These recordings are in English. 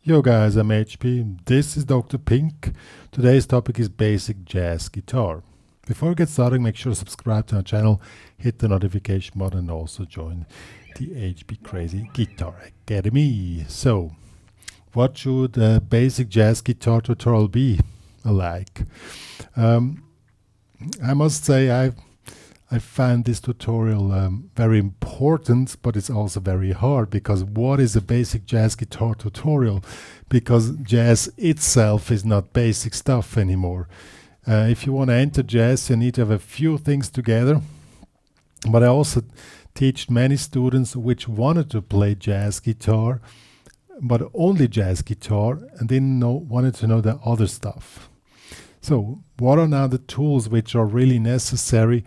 Yo guys, I'm HP. This is Dr. Pink. Today's topic is basic jazz guitar. Before we get started, make sure to subscribe to our channel, hit the notification button, and also join the HPCrazy Guitar Academy. So, what should a basic jazz guitar tutorial be like? I must say I found this tutorial very important, but it's also very hard, because what is a basic jazz guitar tutorial? Because jazz itself is not basic stuff anymore. If you want to enter jazz, you need to have a few things together. But I also teach many students which wanted to play jazz guitar, but only jazz guitar, and wanted to know the other stuff. So what are now the tools which are really necessary,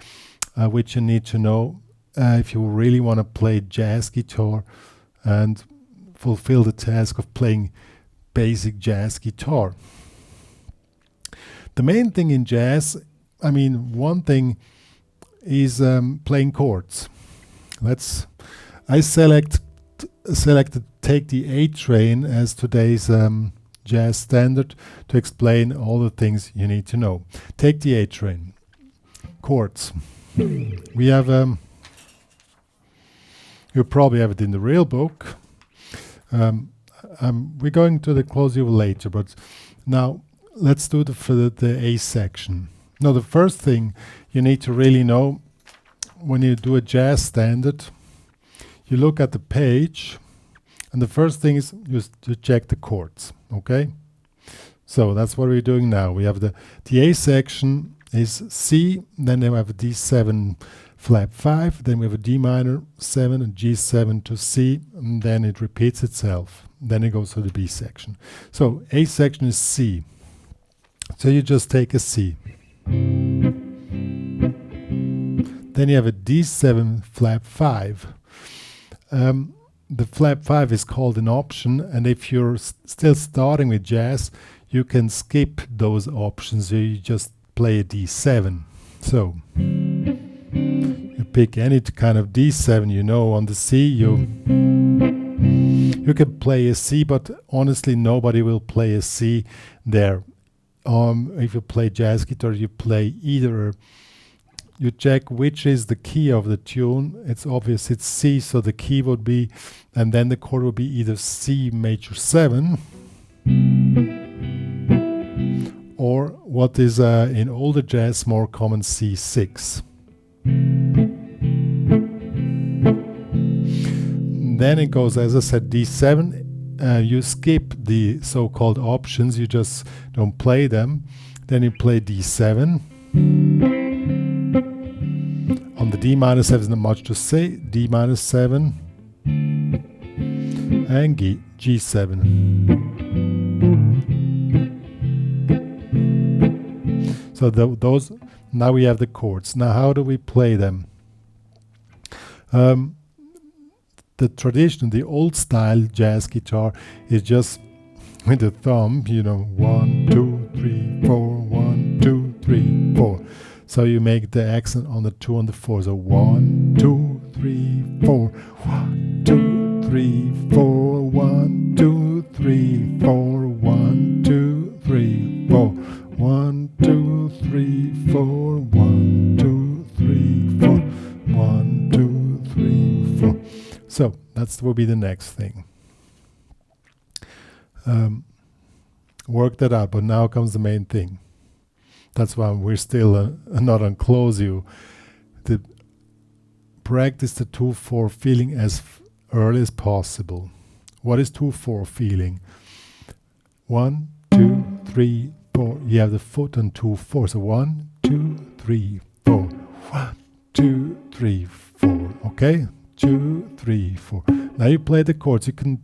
which you need to know if you really want to play jazz guitar and fulfill the task of playing basic jazz guitar? The main thing in jazz, one thing is playing chords. I selected Take the A Train as today's jazz standard to explain all the things you need to know. Take the A Train. Chords. We have you probably have it in the real book. We're going to the close you later, but now let's do the A section. Now the first thing you need to really know when you do a jazz standard, you look at the page, and the first thing is just to check the chords. Okay, so that's what we're doing now. We have the A section is C, then we have a D7 flat 5, then we have a D minor 7 and G7 to C, and then it repeats itself. Then it goes to the B section. So A section is C. So you just take a C. Then you have a D7 flat 5. The flat 5 is called an option, and if you're still starting with jazz, you can skip those options. So you just play a D7. So you pick any kind of D7, on the C you can play a C, but honestly nobody will play a C there. If you play jazz guitar, you play either, you check which is the key of the tune. It's obvious it's C, so the key would be, and then the chord would be either C major 7, or what is in older jazz more common, C6. Then it goes, as I said, D7. You skip the so-called options, you just don't play them. Then you play D7. On the D minor 7 is not much to say. D minor 7 and G7. So those, now we have the chords. Now how do we play them? The tradition, the old style jazz guitar is just with the thumb, 1, 2, 3, 4, 1, 2, 3, 4. So you make the accent on the 2 and the 4. So 1, 2, 3, 4, 1, 2, 3, 4, 1, 2, 3, 4, 1, 2, 3, 4, 1, 2, 3, 4, 1, 2, 3, 4, 1, 2, 3, 4. So that will be the next thing. Work that out, but now comes the main thing. That's why we're still not on close you. To practice the 2-4 feeling as early as possible. What is 2-4 feeling? 1, 2, 3, 4. You have the foot on 2-4. So 1, 2, 3, 4. 1, 2, 3, 4. Okay? 2, 3, 4. Now you play the chords. You can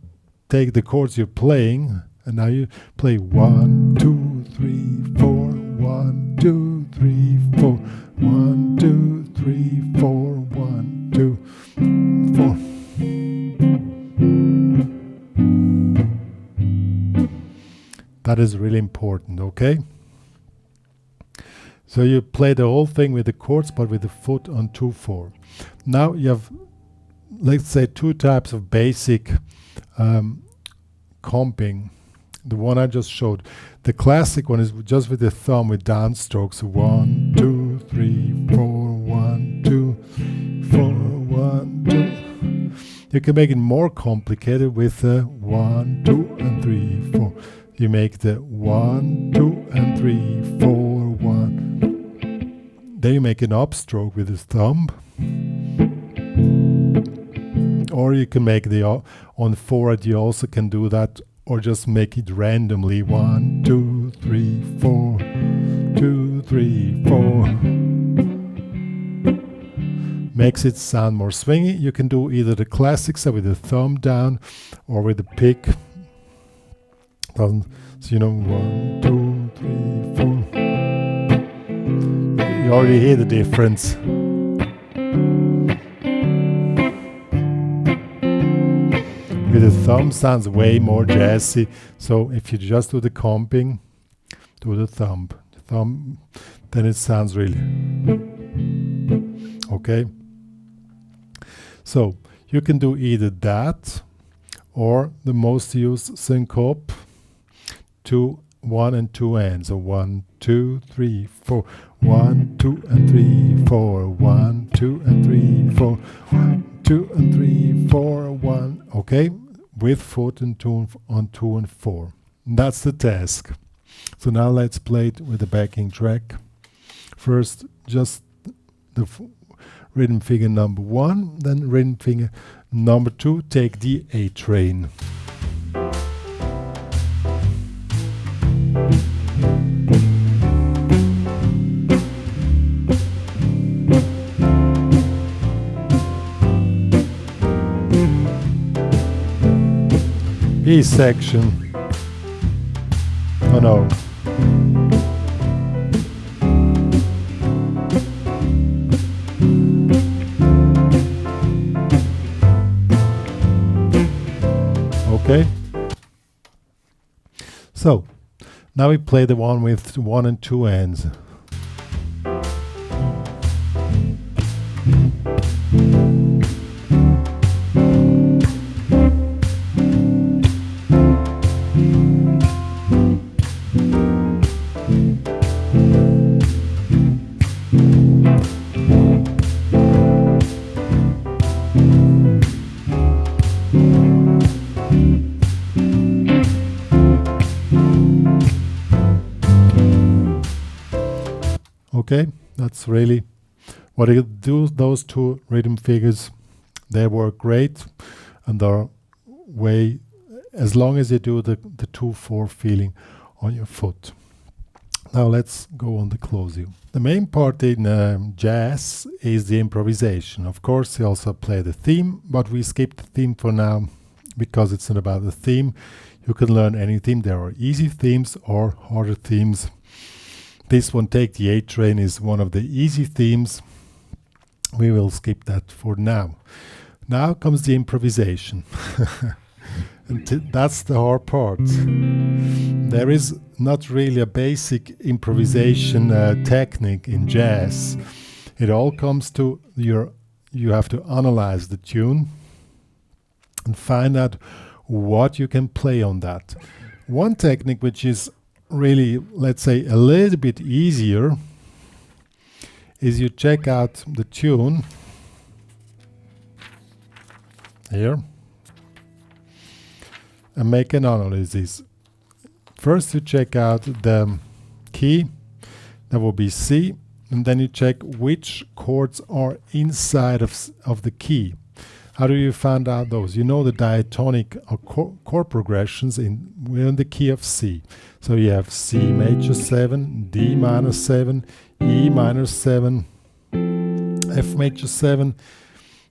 take the chords you're playing, and now you play 1, 2, 3, 4. 1, 2, 3, 4. 1, 2, 3, 4. 1, 2, 4. That is really important, okay? So you play the whole thing with the chords, but with the foot on 2-4. Now you have, let's say, two types of basic comping. the one I just showed. The classic one is just with the thumb with downstrokes. 1, 2, 3, 4, 1, 2, 4, 1, 2. You can make it more complicated with the 1, 2, and 3, 4. You make the 1, 2, and 3, 4, 1. Then you make an upstroke with the thumb. Or you can make the on 4 you also can do that, or just make it randomly 1, 2, 3, 4, 2, 3, 4. Makes it sound more swingy. You can do either the classic stuff with the thumb down or with the pick. So you know, 1, 2, 3, 4. You already hear the difference. With the thumb sounds way more jazzy. So if you just do the comping, do the thumb, then it sounds really okay. So you can do either that or the most used syncope, 2, 1 and 2 ends. So 1, 2, 3, 4, 1, 2 and 3, 4, 1, 2 and 3, 4, 1, 2 and 3, 4, 1. Okay, with foot and tune on 2 and 4. That's the task. So now let's play it with the backing track. First, just the rhythm figure number 1, then rhythm figure number 2. Take the A train. B section. Oh no. Okay. So now we play the one with 1 and 2 ends. Okay, that's really what you do. Those two rhythm figures, they work great, and are way, as long as you do the 2/4 feeling on your foot. Now let's go on the closing. The main part in jazz is the improvisation. Of course, you also play the theme, but we skip the theme for now because it's not about the theme. You can learn any theme. There are easy themes or harder themes. This one, Take the A Train, is one of the easy themes. We will skip that for now. Now comes the improvisation. And that's the hard part. There is not really a basic improvisation technique in jazz. It all comes to you have to analyze the tune and find out what you can play on that. One technique which is really, let's say, a little bit easier is you check out the tune here and make an analysis. First you check out the key, that will be C, and then you check which chords are inside of the key. How do you find out those? You know the diatonic chord progressions we're in the key of C. So you have C major 7, D minor 7, E minor 7, F major 7,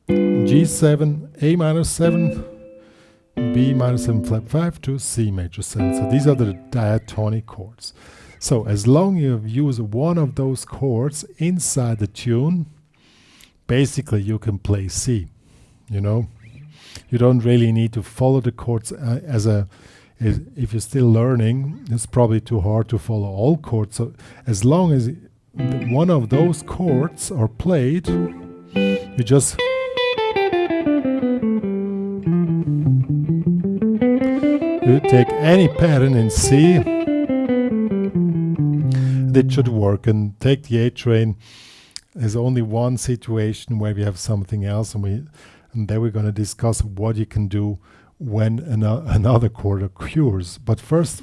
G7, A minor 7, B minor 7 flat 5 to C major 7. So these are the diatonic chords. So as long as you use one of those chords inside the tune, basically you can play C. You know, you don't really need to follow the chords if you're still learning. It's probably too hard to follow all chords. So as long as one of those chords are played, you just You take any pattern in C, it should work. And take the A train. There's only one situation where we have something else, and then we're going to discuss what you can do when another chord occurs. But first,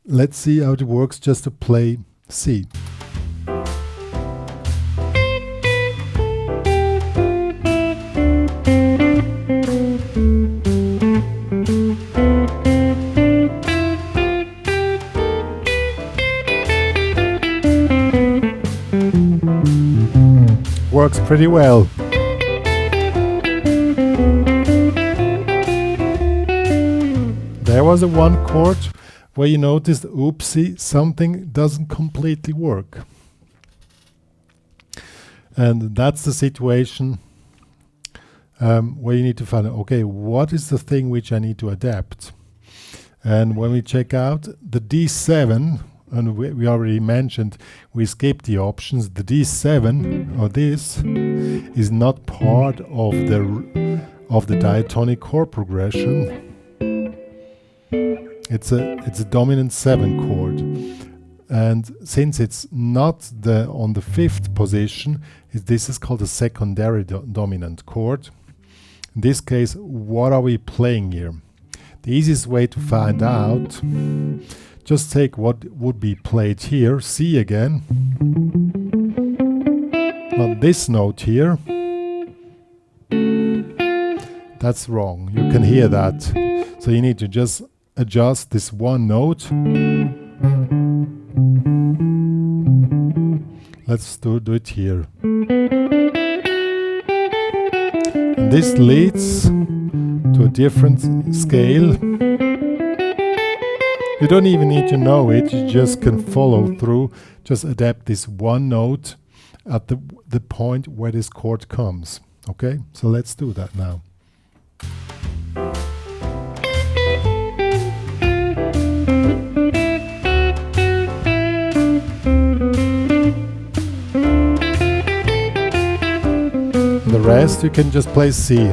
let's see how it works just to play C. Works pretty well. There was a one chord where you noticed, oopsie, something doesn't completely work. And that's the situation where you need to find out, okay, what is the thing which I need to adapt? And when we check out the D7, and we already mentioned, we skipped the options. The D7, or this, is not part of the diatonic chord progression. It's a dominant 7 chord, and since it's not on the 5th position, this is called a secondary dominant chord. In this case, what are we playing here? The easiest way to find out, just take what would be played here, C again, not this note here. That's wrong, you can hear that. So you need to just adjust this one note. Let's do it here. And this leads to a different scale. You don't even need to know it, you just can follow through. Just adapt this one note at the point where this chord comes. Okay, so let's do that now. And the rest you can just play C.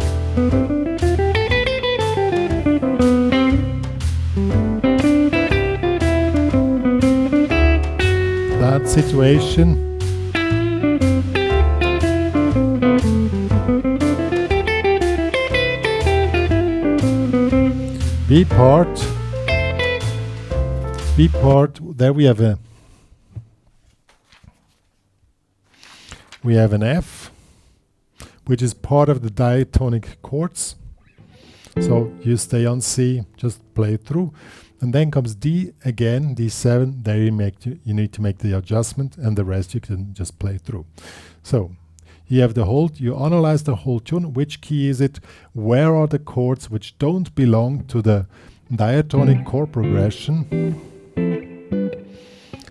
Situation. B part, there we have an F, which is part of the diatonic chords. So you stay on C, just play through. And then comes D again, D7, there you need to make the adjustment, and the rest you can just play through. So you have you analyze the whole tune, which key is it, where are the chords which don't belong to the diatonic chord progression.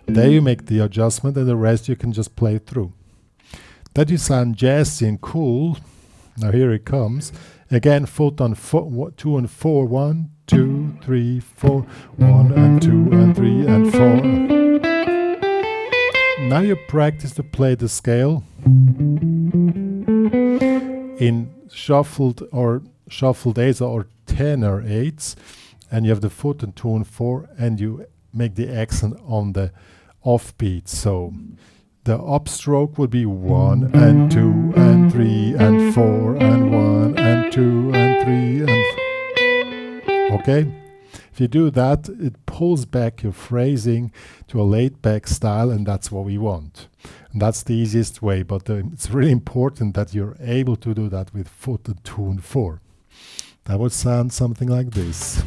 There you make the adjustment, and the rest you can just play through. That you sound jazzy and cool. Now here it comes. Again, foot on 2 and 4, 1, 2, 3, 4, 1 and 2 and 3 and 4. Now you practice to play the scale in shuffled eights or tenor eights, and you have the foot on 2 and 4, and you make the accent on the offbeat. So the upstroke would be 1 and 2 and 3 and 4 and 1 and 2 and 3 and 4. Okay? If you do that, it pulls back your phrasing to a laid-back style, and that's what we want. And that's the easiest way, but it's really important that you're able to do that with foot and 2 and 4. That would sound something like this.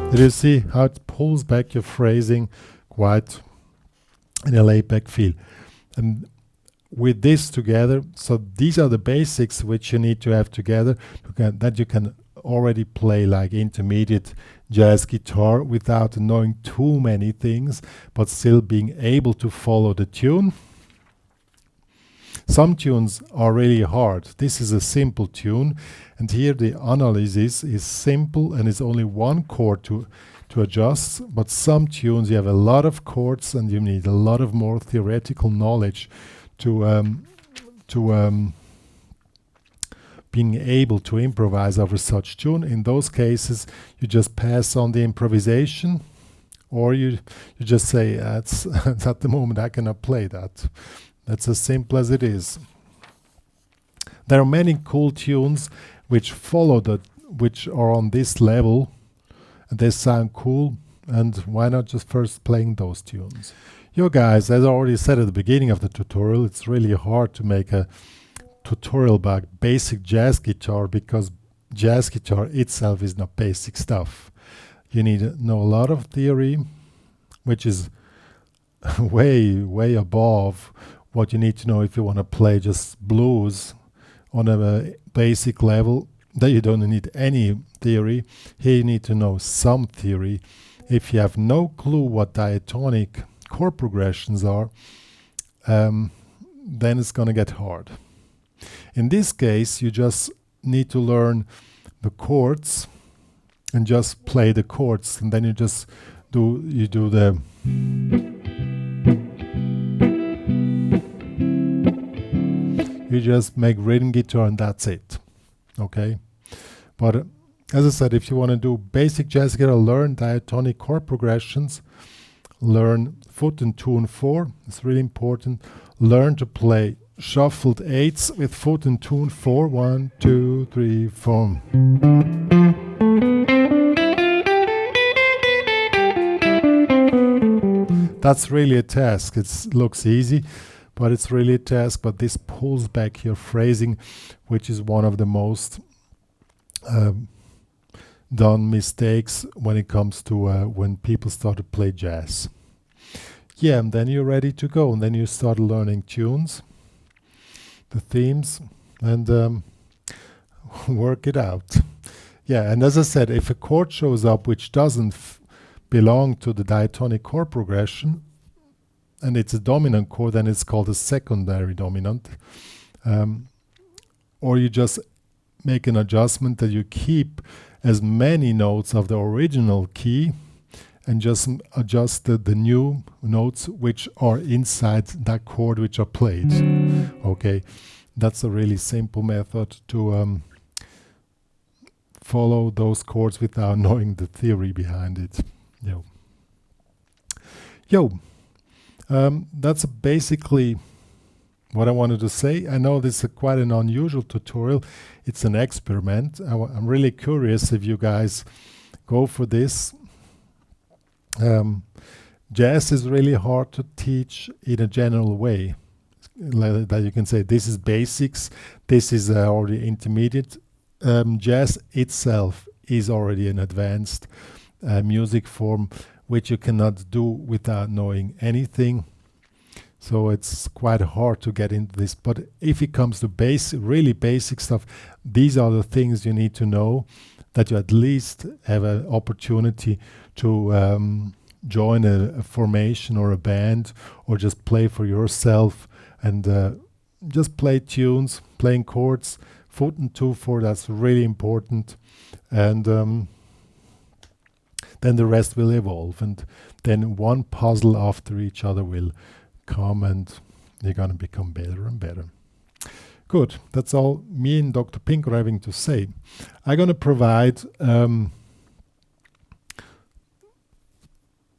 Did you see how it pulls back your phrasing quite in a laid-back feel? And with this together, so these are the basics which you need to have together that you can already play like intermediate jazz guitar without knowing too many things, but still being able to follow the tune. Some tunes are really hard. This is a simple tune, and here the analysis is simple and it's only one chord to adjust, but some tunes you have a lot of chords and you need a lot of more theoretical knowledge to being able to improvise over such tune. In those cases, you just pass on the improvisation, or you just say, at the moment I cannot play that. That's as simple as it is. There are many cool tunes which follow that, which are on this level, and they sound cool, and why not just first playing those tunes? Yo guys, as I already said at the beginning of the tutorial, it's really hard to make a tutorial about basic jazz guitar because jazz guitar itself is not basic stuff. You need to know a lot of theory, which is way above what you need to know if you want to play just blues on a basic level. That you don't need any theory. Here you need to know some theory. If you have no clue what diatonic chord progressions are, then it's gonna get hard. In this case, you just need to learn the chords and just play the chords, and then you just do the you just make rhythm guitar and that's it. Okay, but as I said, if you want to do basic jazz guitar, learn diatonic chord progressions, learn foot and tune 4, it's really important. Learn to play shuffled 8s with foot and tune 4, 1, 2, 3, 4. That's really a task. It looks easy, but it's really a task. But this pulls back your phrasing, which is one of the most done mistakes when it comes to when people start to play jazz. Yeah, and then you're ready to go, and then you start learning tunes, the themes, and work it out. Yeah, and as I said, if a chord shows up which doesn't belong to the diatonic chord progression, and it's a dominant chord, then it's called a secondary dominant. Or you just make an adjustment that you keep as many notes of the original key and just adjust the new notes which are inside that chord which are played. Okay, that's a really simple method to follow those chords without knowing the theory behind it. That's basically what I wanted to say. I know this is quite an unusual tutorial. It's an experiment. I'm really curious if you guys go for this. Jazz is really hard to teach in a general way. That you can say this is basics, this is already intermediate. Jazz itself is already an advanced music form which you cannot do without knowing anything. So it's quite hard to get into this. But if it comes to really basic stuff, these are the things you need to know, that you at least have an opportunity to join a formation or a band, or just play for yourself and just play tunes, playing chords, foot and 2/4, that's really important. And then the rest will evolve, and then one puzzle after each other will come, and you're going to become better and better. Good, that's all me and Dr. Pink are having to say. I'm going to provide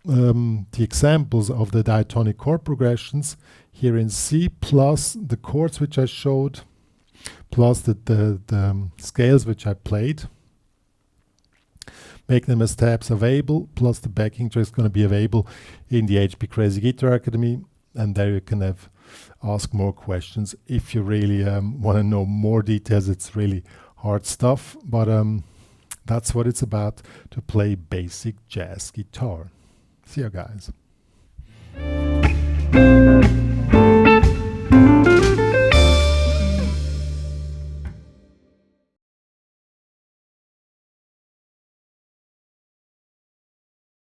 the examples of the diatonic chord progressions here in C, plus the chords which I showed, plus the scales which I played. Make them as tabs available, plus the backing track is going to be available in the HPCrazy Guitar Academy, and there you can ask more questions if you really want to know more details. It's really hard stuff, but that's what it's about, to play basic jazz guitar. See you guys.